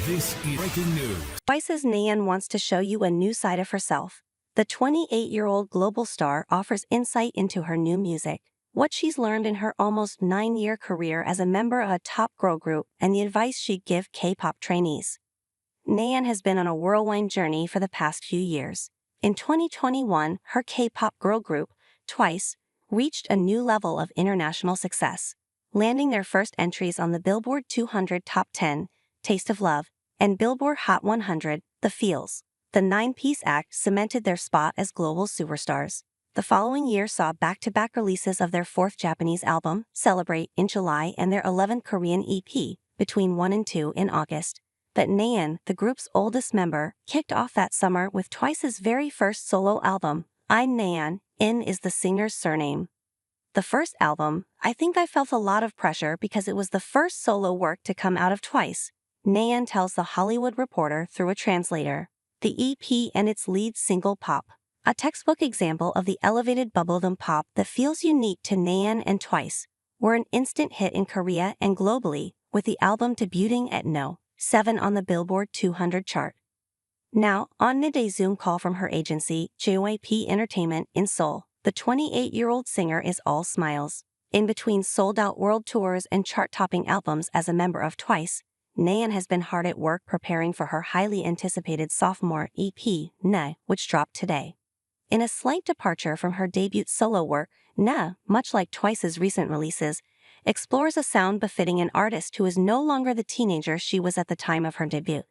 This is breaking news. Twice's Nayeon wants to show you a new side of herself. The 28-year-old global star offers insight into her new music, what she's learned in her almost 9-year career as a member of a top girl group, and the advice she'd give K-pop trainees. Nayeon has been on a whirlwind journey for the past few years. In 2021, her K-pop girl group, Twice, reached a new level of international success, landing their first entries on the Billboard 200 Top 10, Taste of Love, and Billboard Hot 100, The Feels. The 9-piece act cemented their spot as global superstars. The following year saw back-to-back releases of their 4th Japanese album, Celebrate, in July and their 11th Korean EP, Between 1 and 2, in August. But Nayeon, the group's oldest member, kicked off that summer with Twice's very first solo album, I'm Nayeon, In is the singer's surname. The first album, I think I felt a lot of pressure because it was the first solo work to come out of Twice, Nayeon tells The Hollywood Reporter through a translator. The EP and its lead single Pop, a textbook example of the elevated bubblegum pop that feels unique to Nayeon and Twice, were an instant hit in Korea and globally, with the album debuting at No. 7 on the Billboard 200 chart. Now, on midday Zoom call from her agency, JYP Entertainment, in Seoul, the 28-year-old singer is all smiles. In between sold-out world tours and chart-topping albums as a member of Twice, Nayeon has been hard at work preparing for her highly anticipated sophomore EP, Ne, which dropped today. In a slight departure from her debut solo work, Ne, much like Twice's recent releases, explores a sound befitting an artist who is no longer the teenager she was at the time of her debut.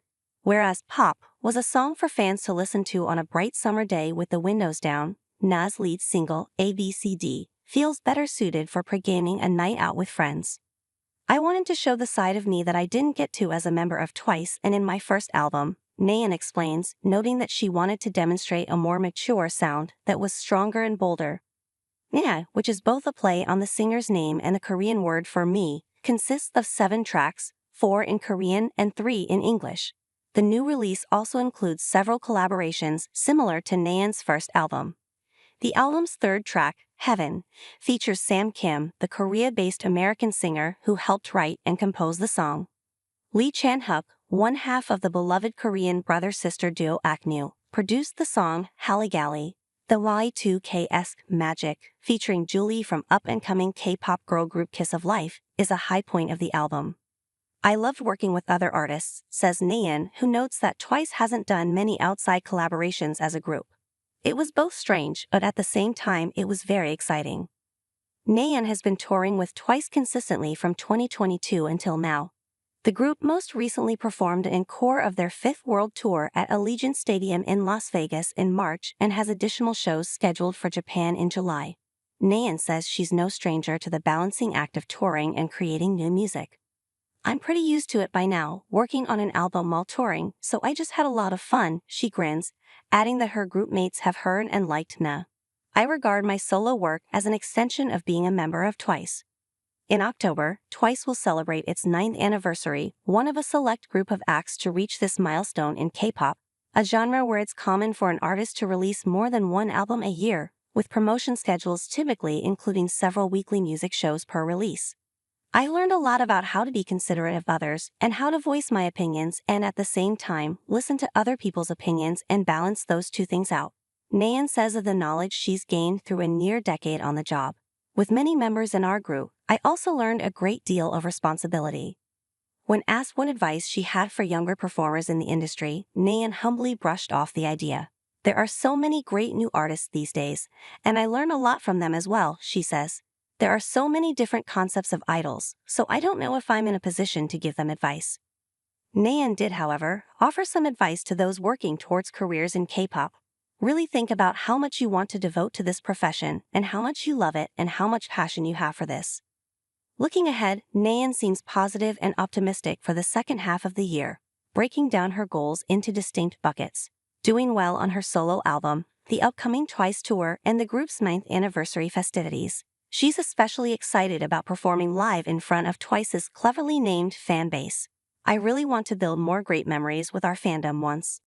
Whereas Pop was a song for fans to listen to on a bright summer day with the windows down, Ne's lead single, ABCD, feels better suited for pre-gaming a night out with friends. I wanted to show the side of me that I didn't get to as a member of Twice and in my first album, Nayeon explains, noting that she wanted to demonstrate a more mature sound that was stronger and bolder. Ne, which is both a play on the singer's name and the Korean word for me, consists of 7 tracks, 4 in Korean and 3 in English. The new release also includes several collaborations similar to Nayeon's first album. The album's 3rd track, Heaven, features Sam Kim, the Korea-based American singer who helped write and compose the song. Lee Chan-hyuk, one half of the beloved Korean brother-sister duo Akmu, produced the song Halligalli. The Y2K-esque Magic, featuring Julie from up-and-coming K-pop girl group Kiss of Life, is a high point of the album. I loved working with other artists, says Nayeon, who notes that Twice hasn't done many outside collaborations as a group. It was both strange, but at the same time it was very exciting. Nayeon has been touring with Twice consistently from 2022 until now. The group most recently performed an encore of their 5th world tour at Allegiant Stadium in Las Vegas in March and has additional shows scheduled for Japan in July. Nayeon says she's no stranger to the balancing act of touring and creating new music. I'm pretty used to it by now, working on an album while touring, so I just had a lot of fun, she grins, adding that her group mates have heard and liked Ne. I regard my solo work as an extension of being a member of Twice. In October, Twice will celebrate its 9th anniversary, one of a select group of acts to reach this milestone in K-pop, a genre where it's common for an artist to release more than one album a year, with promotion schedules typically including several weekly music shows per release. I learned a lot about how to be considerate of others and how to voice my opinions and at the same time listen to other people's opinions and balance those two things out, Nayeon says of the knowledge she's gained through a near decade on the job. With many members in our group, I also learned a great deal of responsibility. When asked what advice she had for younger performers in the industry, Nayeon humbly brushed off the idea. There are so many great new artists these days, and I learn a lot from them as well, she says. There are so many different concepts of idols, so I don't know if I'm in a position to give them advice. Nayeon did, however, offer some advice to those working towards careers in K-pop. Really think about how much you want to devote to this profession and how much you love it and how much passion you have for this. Looking ahead, Nayeon seems positive and optimistic for the second half of the year, breaking down her goals into distinct buckets. Doing well on her solo album, the upcoming Twice tour, and the group's 9th anniversary festivities. She's especially excited about performing live in front of Twice's cleverly named fan base. I really want to build more great memories with our fandom once